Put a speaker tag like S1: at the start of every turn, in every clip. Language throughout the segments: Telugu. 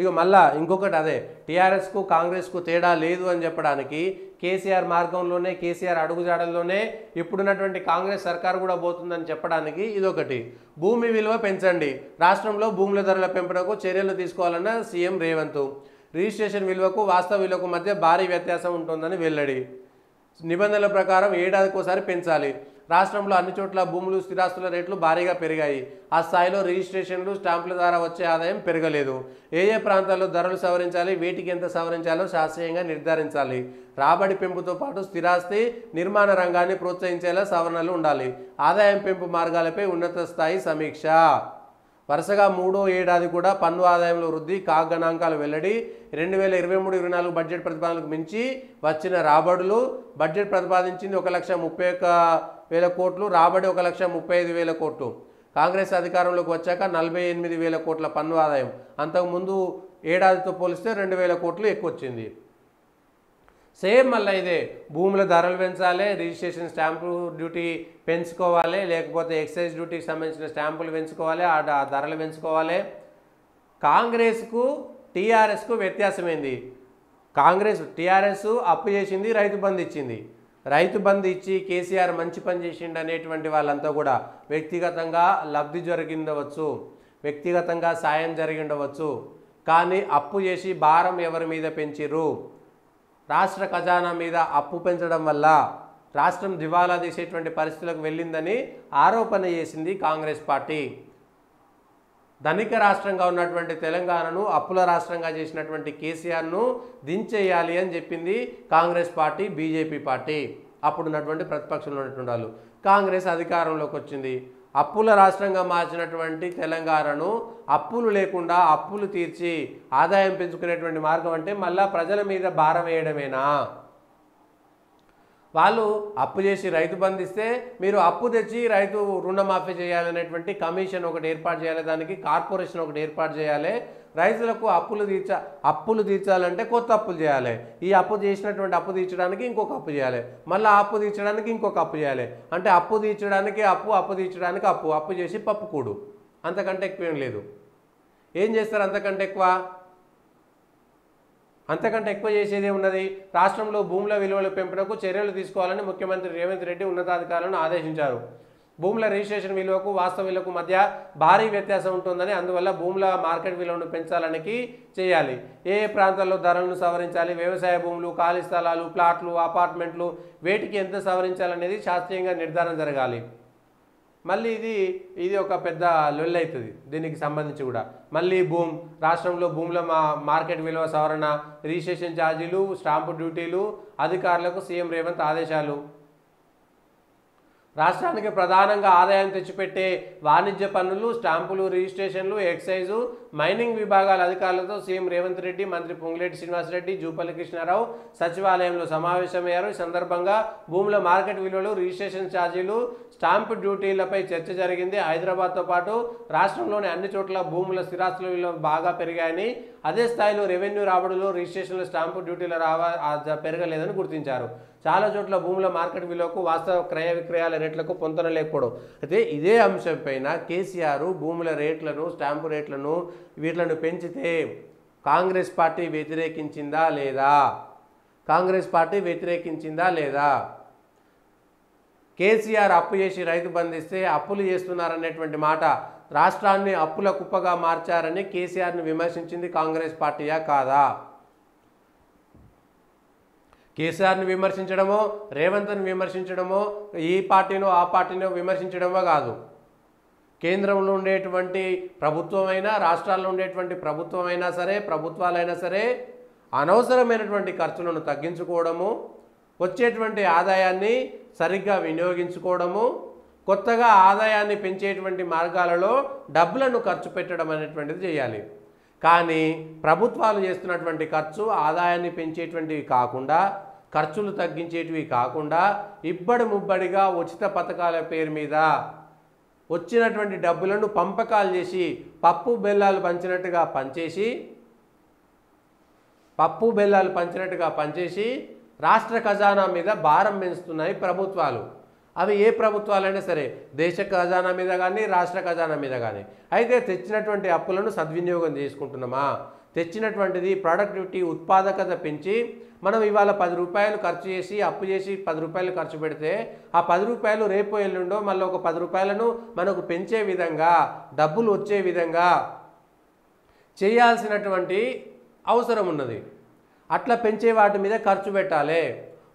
S1: ఇక మళ్ళా ఇంకొకటి అదే టీఆర్ఎస్కు కాంగ్రెస్కు తేడా లేదు అని చెప్పడానికి కేసీఆర్ మార్గంలోనే కేసీఆర్ అడుగుజాడల్లోనే ఇప్పుడున్నటువంటి కాంగ్రెస్ సర్కారు కూడా పోతుందని చెప్పడానికి ఇదొకటి. భూమి విలువ పెంచండి, రాష్ట్రంలో భూముల ధరల పెంపునకు చర్యలు తీసుకోవాలన్న సీఎం రేవంత్. రిజిస్ట్రేషన్ విలువకు వాస్తవ విలువకు మధ్య భారీ వ్యత్యాసం ఉంటుందని వెల్లడి. నిబంధనల ప్రకారం ఏడాదికోసారి పెంచాలి. రాష్ట్రంలో అన్ని చోట్ల భూములు స్థిరాస్తుల రేట్లు భారీగా పెరిగాయి. ఆ స్థాయిలో రిజిస్ట్రేషన్లు స్టాంపుల ద్వారా వచ్చే ఆదాయం పెరగలేదు. ఏ ప్రాంతాల్లో ధరలు సవరించాలి, వేటికి ఎంత సవరించాలో శాస్త్రీయంగా నిర్ధారించాలి. రాబడి పెంపుతో పాటు స్థిరాస్తి నిర్మాణ రంగాన్ని ప్రోత్సహించేలా సవరణలు ఉండాలి. ఆదాయం పెంపు మార్గాలపై ఉన్నత స్థాయి సమీక్ష. వరుసగా మూడో ఏడాది కూడా పన్ను ఆదాయంలో వృద్ధి, గణాంకాలు వెల్లడి. 2023-24 బడ్జెట్ ప్రతిపాదనలకు మించి వచ్చిన రాబడులు. బడ్జెట్ ప్రతిపాదించింది 1,31,000 కోట్లు, రాబడి 1,35,000 కోట్లు. కాంగ్రెస్ అధికారంలోకి వచ్చాక 48,000 కోట్ల పన్ను ఆదాయం. అంతకుముందు ఏడాదితో పోలిస్తే 2,000 కోట్లు ఎక్కువ వచ్చింది. సేమ్ మళ్ళీ ఇదే భూముల ధరలు పెంచాలి, రిజిస్ట్రేషన్ స్టాంపు డ్యూటీ పెంచుకోవాలి, లేకపోతే ఎక్సైజ్ డ్యూటీకి సంబంధించిన స్టాంపులు పెంచుకోవాలి, ఆ ధరలు పెంచుకోవాలి. కాంగ్రెస్కు టీఆర్ఎస్కు వ్యత్యాసం ఏంది? టీఆర్ఎస్ అప్పు చేసింది, రైతు బంధు ఇచ్చింది. రైతు బంధు ఇచ్చి కేసీఆర్ మంచి పని చేసిండు అనేటువంటి వాళ్ళంతా కూడా వ్యక్తిగతంగా లబ్ధి జరిగిండవచ్చు, వ్యక్తిగతంగా సాయం జరిగిండవచ్చు. కానీ అప్పు చేసి భారం ఎవరి మీద పెంచిర్రు? రాష్ట్ర ఖజానా మీద అప్పు పెంచడం వల్ల రాష్ట్రం దివాలా తీసేటువంటి పరిస్థితులకు వెళ్ళిందని ఆరోపణ చేసింది కాంగ్రెస్ పార్టీ. ధనిక రాష్ట్రంగా ఉన్నటువంటి తెలంగాణను అప్పుల రాష్ట్రంగా చేసినటువంటి కేసీఆర్ను దించేయాలి అని చెప్పింది కాంగ్రెస్ పార్టీ, బీజేపీ పార్టీ. అప్పుడున్నటువంటి ప్రతిపక్షంలో ఉన్నటువంటి వాళ్ళు. కాంగ్రెస్ అధికారంలోకి వచ్చింది. అప్పుల రాష్ట్రంగా మార్చినటువంటి తెలంగాణను అప్పులు లేకుండా అప్పులు తీర్చి ఆదాయం పెంచుకునేటువంటి మార్గం అంటే మళ్ళా ప్రజల మీద భారం వేయడమేనా? వాళ్ళు అప్పు చేసి రైతు బంధిస్తే మీరు అప్పు తెచ్చి రైతు రుణమాఫీ చేయాలనేటువంటి కమిషన్ ఒకటి ఏర్పాటు చేయాలి, దానికి కార్పొరేషన్ ఒకటి ఏర్పాటు చేయాలి. రైతులకు అప్పులు తీర్చాలంటే కొత్త అప్పులు చేయాలి. ఈ అప్పు చేసినటువంటి అప్పు తీర్చడానికి ఇంకొక అప్పు చేయాలి, మళ్ళీ అప్పు తీర్చడానికి ఇంకొక అప్పు చేయాలి. అంటే అప్పు తీర్చడానికి అప్పు తీర్చడానికి అప్పు చేసి పప్పు కూడు. అంతకంటే ఎక్కువ ఏం లేదు. ఏం చేస్తారు అంతకంటే ఎక్కువ? అంతకంటే ఎక్కువ చేసేది ఉన్నది. రాష్ట్రంలో భూముల విలువల పెంపునకు చర్యలు తీసుకోవాలని ముఖ్యమంత్రి రేవంత్ రెడ్డి ఉన్నతాధికారులను ఆదేశించారు. భూముల రిజిస్ట్రేషన్ విలువకు వాస్తవ విలువకు మధ్య భారీ వ్యత్యాసం ఉంటుందని, అందువల్ల భూముల మార్కెట్ విలువను పెంచాలనికి చేయాలి. ఏ ప్రాంతాల్లో ధరలను సవరించాలి, వ్యవసాయ భూములు, ఖాళీ స్థలాలు, ప్లాట్లు, అపార్ట్మెంట్లు వేటికి ఎంత సవరించాలనేది శాస్త్రీయంగా నిర్ధారణ జరగాలి. మళ్ళీ ఇది ఒక పెద్ద లొల్లి అవుతుంది దీనికి సంబంధించి కూడా. మళ్ళీ రాష్ట్రంలో భూముల మార్కెట్ విలువ సవరణ, రిజిస్ట్రేషన్ ఛార్జీలు, స్టాంపు డ్యూటీలు, అధికారులకు సీఎం రేవంత్ ఆదేశాలు. రాష్ట్రానికి ప్రధానంగా ఆదాయం తెచ్చిపెట్టే వాణిజ్య పన్నులు, స్టాంపులు, రిజిస్ట్రేషన్లు, ఎక్సైజు, మైనింగ్ విభాగాల అధికారులతో సీఎం రేవంత్ రెడ్డి, మంత్రి పొంగులేటి శ్రీనివాసరెడ్డి, జూపల్లి కృష్ణారావు సచివాలయంలో సమావేశమయ్యారు. ఈ సందర్భంగా భూముల మార్కెట్ విలువలు, రిజిస్ట్రేషన్ ఛార్జీలు, స్టాంపు డ్యూటీలపై చర్చ జరిగింది. హైదరాబాద్తో పాటు రాష్ట్రంలోని అన్ని చోట్ల భూముల స్థిరాస్తుల విలువ బాగా పెరిగాయని, అదే స్థాయిలో రెవెన్యూ రాబడులు, రిజిస్ట్రేషన్ల, స్టాంపు డ్యూటీల పెరగలేదని గుర్తించారు. చాలా చోట్ల భూముల మార్కెట్ విలువకు వాస్తవ క్రయ విక్రయాల రేట్లకు పొంతన లేకపోవడం. అయితే ఇదే అంశంపైన కేసీఆర్ భూముల రేట్లను, స్టాంపు రేట్లను వీటిలను పెంచితే కాంగ్రెస్ పార్టీ వ్యతిరేకించిందా లేదా? కేసీఆర్ అప్పు చేసి రైతు బంధిస్తే అప్పులు చేస్తున్నారనేటువంటి మాట, రాష్ట్రాన్ని అప్పుల కుప్పగా మార్చారని కేసీఆర్ని విమర్శించింది కాంగ్రెస్ పార్టీయా కాదా? కేసీఆర్ని విమర్శించడమో, రేవంత్ని విమర్శించడమో, ఈ పార్టీనో ఆ పార్టీనో విమర్శించడమో కాదు. కేంద్రంలో ఉండేటువంటి ప్రభుత్వమైనా, రాష్ట్రాల్లో ఉండేటువంటి ప్రభుత్వమైనా సరే, ప్రభుత్వాలైనా సరే అనవసరమైనటువంటి ఖర్చులను తగ్గించుకోవడము, వచ్చేటువంటి ఆదాయాన్ని సరిగ్గా వినియోగించుకోవడము, కొత్తగా ఆదాయాన్ని పెంచేటువంటి మార్గాలలో డబ్బులను ఖర్చు పెట్టడం అనేటువంటిది చేయాలి. కానీ ప్రభుత్వాలు చేస్తున్నటువంటి ఖర్చు ఆదాయాన్ని పెంచేటువంటివి కాకుండా, ఖర్చులు తగ్గించేటివి కాకుండా, ఇబ్బడి ముబ్బడిగా ఉచిత పథకాల పేరు మీద వచ్చినటువంటి డబ్బులను పంపకాలు చేసి పప్పు బెల్లాలు పంచినట్టుగా రాష్ట్ర ఖజానా మీద భారం పెంచుతున్నాయి ప్రభుత్వాలు. అవి ఏ ప్రభుత్వాలైనా సరే, దేశ ఖజానా మీద కానీ, రాష్ట్ర ఖజానా మీద కానీ. అయితే తెచ్చినటువంటి అప్పులను సద్వినియోగం చేసుకుంటున్నామా? తెచ్చినటువంటిది ప్రొడక్టివిటీ ఉత్పాదకత పెంచి మనం ఇవాళ 10 రూపాయలు ఖర్చు చేసి అప్పు చేసి 10 రూపాయలు ఖర్చు పెడితే ఆ 10 రూపాయలు రేపు ఎల్లుండో మళ్ళీ ఒక 10 రూపాయలను మనకు పెంచే విధంగా డబ్బులు వచ్చే విధంగా చేయాల్సినటువంటి అవసరం ఉన్నది. అట్లా పెంచే వాటి మీద ఖర్చు పెట్టాలి.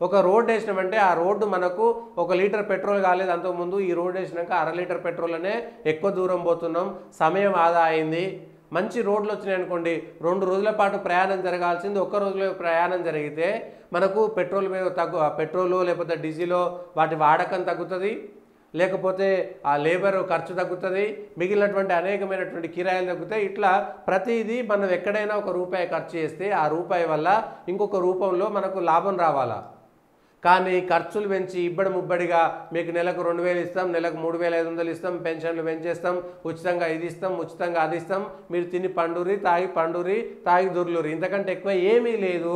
S1: ఒక రోడ్ వేసినామంటే ఆ రోడ్డు మనకు 1 లీటర్ పెట్రోల్ కాలేదు అంతకుముందు, ఈ రోడ్ వేసినాక 1/2 లీటర్ పెట్రోల్నే ఎక్కువ దూరం పోతున్నాం, సమయం ఆదా అయింది. మంచి రోడ్లు వచ్చినాయి అనుకోండి, 2 రోజుల పాటు ప్రయాణం జరగాల్సింది 1 రోజులో ప్రయాణం జరిగితే మనకు పెట్రోల్ మీద పెట్రోలు లేకపోతే డీజిలో వాటి వాడకం తగ్గుతుంది, లేకపోతే ఆ లేబర్ ఖర్చు తగ్గుతుంది, మిగిలినటువంటి అనేకమైనటువంటి కిరాయిలు తగ్గుతాయి. ఇట్లా ప్రతిదీ మనం ఎక్కడైనా 1 రూపాయి ఖర్చు చేస్తే ఆ రూపాయి వల్ల ఇంకొక రూపంలో మనకు లాభం రావాలా. కానీ ఖర్చులు పెంచి ఇబ్బడి ముబ్బడిగా మీకు నెలకు 2000 ఇస్తాం, నెలకు 3500 ఇస్తాం, పెన్షన్లు పెంచేస్తాం, ఉచితంగా ఇది ఇస్తాం, ఉచితంగా అది ఇస్తాం, మీరు తిని పండురి తాగి దొర్లురి, ఇంతకంటే ఎక్కువ ఏమీ లేదు.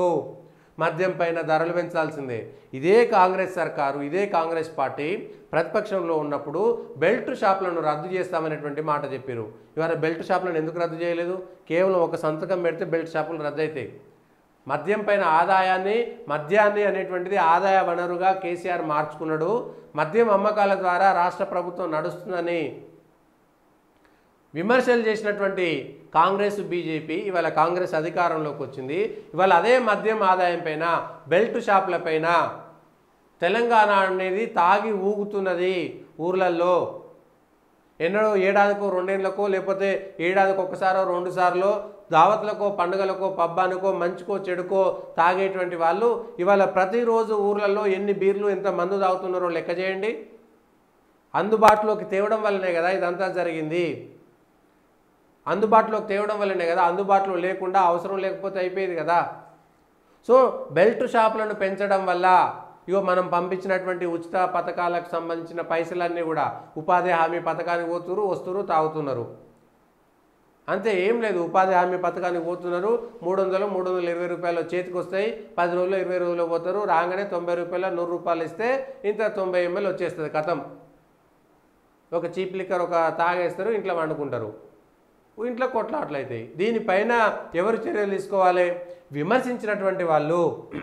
S1: మద్యం పైన ధరలు పెంచాల్సిందే. ఇదే కాంగ్రెస్ సర్కారు, ఇదే కాంగ్రెస్ పార్టీ ప్రతిపక్షంలో ఉన్నప్పుడు బెల్ట్ షాపులను రద్దు చేస్తామనేటువంటి మాట చెప్పారు. ఇవాళ బెల్ట్ షాపులను ఎందుకు రద్దు చేయలేదు? కేవలం ఒక సంతకం పెడితే బెల్ట్ షాపులు రద్దు అవుతాయి. మద్యం పైన మద్యాన్ని అనేటువంటిది ఆదాయ వనరుగా కేసీఆర్ మార్చుకున్నాడు. మద్యం అమ్మకాల ద్వారా రాష్ట్ర ప్రభుత్వం నడుస్తుందని విమర్శలు చేసినటువంటి కాంగ్రెస్ బీజేపీ ఇవాళ కాంగ్రెస్ అధికారంలోకి వచ్చింది. ఇవాళ అదే మద్యం ఆదాయం పైన బెల్ట్ షాపుల పైన తెలంగాణ అనేది తాగి ఊగుతున్నది ఊర్లల్లో. ఎన్నడో ఏడాదికో 2 ఏళ్లకో లేకపోతే ఏడాదికి 1 సారో 2 సార్లో దావత్లకో పండుగలకో పబ్బానికో మంచుకో చెడుకో తాగేటువంటి వాళ్ళు ఇవాళ ప్రతిరోజు ఊర్లలో ఎన్ని బీర్లు ఎంత మందు తాగుతున్నారో లెక్క చేయండి. అందుబాటులోకి తేవడం వల్లనే కదా ఇదంతా జరిగింది. అందుబాటులోకి తేవడం వల్లనే కదా, అందుబాటులో లేకుండా అవసరం లేకపోతే అయిపోయేది కదా. సో బెల్ట్ షాపులను పెంచడం వల్ల ఇగో మనం పంపించినటువంటి ఉచిత పథకాలకు సంబంధించిన పైసలన్నీ కూడా ఉపాధి హామీ పథకానికి వస్తురు తాగుతున్నారు. అంతే, ఏం లేదు. ఉపాధి హామీ పథకానికి పోతున్నారు, 320 రూపాయలు చేతికి వస్తాయి, 10 రోజులు 20 రోజులు పోతారు, రాగానే 90 రూపాయలు 100 రూపాయలు ఇస్తే ఇంత 90 ml వచ్చేస్తుంది, కథం. ఒక చీప్ లిక్కర్ ఒక తాగేస్తారు, ఇంట్లో వండుకుంటారు, ఇంట్లో కొట్లాట్లు అవుతాయి. దీనిపైన ఎవరు చర్యలు తీసుకోవాలి? విమర్శించినటువంటి వాళ్ళు